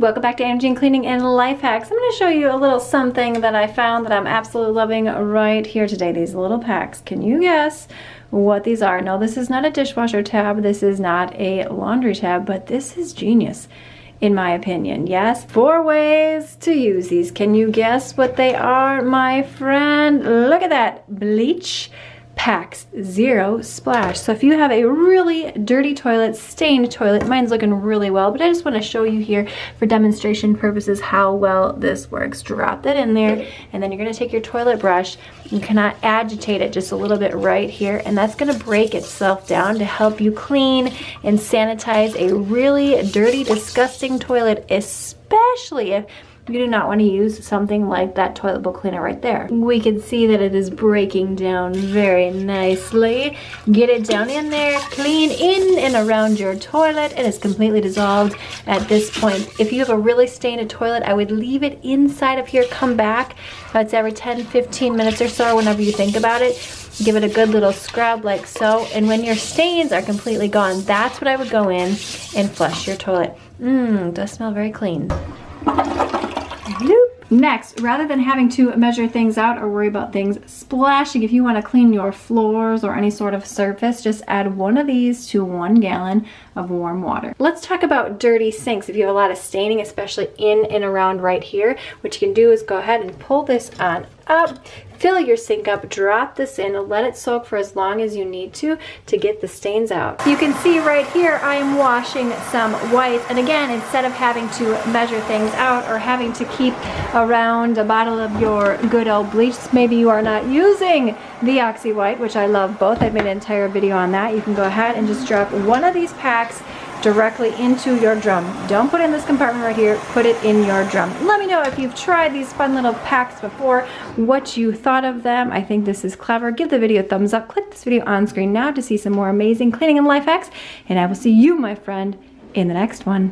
Welcome back to Andrea Cleaning and Life Hacks. I'm going to show you a little something that I found that I'm absolutely loving right here today. These little packs. Can you guess what these are? No, this is not a dishwasher tab. This is not a laundry tab, but this is genius in my opinion. Yes, 4 ways to use these. Can you guess what they are, my friend? Look at that. Bleach packs, 0 splash. So if you have a really dirty toilet, stained toilet, mine's looking really well, but I just want to show you here for demonstration purposes how well this works. Drop that in there, and then you're going to take your toilet brush. You cannot agitate it just a little bit right here, and that's going to break itself down to help you clean and sanitize a really dirty, disgusting toilet, especially if you do not want to use something like that toilet bowl cleaner right there. We can see that it is breaking down very nicely. Get it down in there, clean in and around your toilet. It is completely dissolved at this point. If you have a really stained toilet, I would leave it inside of here, come back. It's every 10-15 minutes or so whenever you think about it. Give it a good little scrub like so, and when your stains are completely gone, that's what I would go in and flush your toilet. Does smell very clean. Next, rather than having to measure things out or worry about things splashing, if you want to clean your floors or any sort of surface, just add one of these to 1 gallon of warm water. Let's talk about dirty sinks. If you have a lot of staining, especially in and around right here, what you can do is go ahead and pull this on up, fill your sink up, drop this in, let it soak for as long as you need to get the stains out. You can see right here I am washing some white, and again, instead of having to measure things out or having to keep around a bottle of your good old bleach, maybe you are not using the Oxy White, which I love both. I've made an entire video on that. You can go ahead and just drop one of these packs directly into your drum. Don't put it in this compartment right here, put it in your drum. Let me know if you've tried these fun little packs before, what you thought of them. I think this is clever. Give the video a thumbs up. Click this video on screen now to see some more amazing cleaning and life hacks, and I will see you, my friend, in the next one.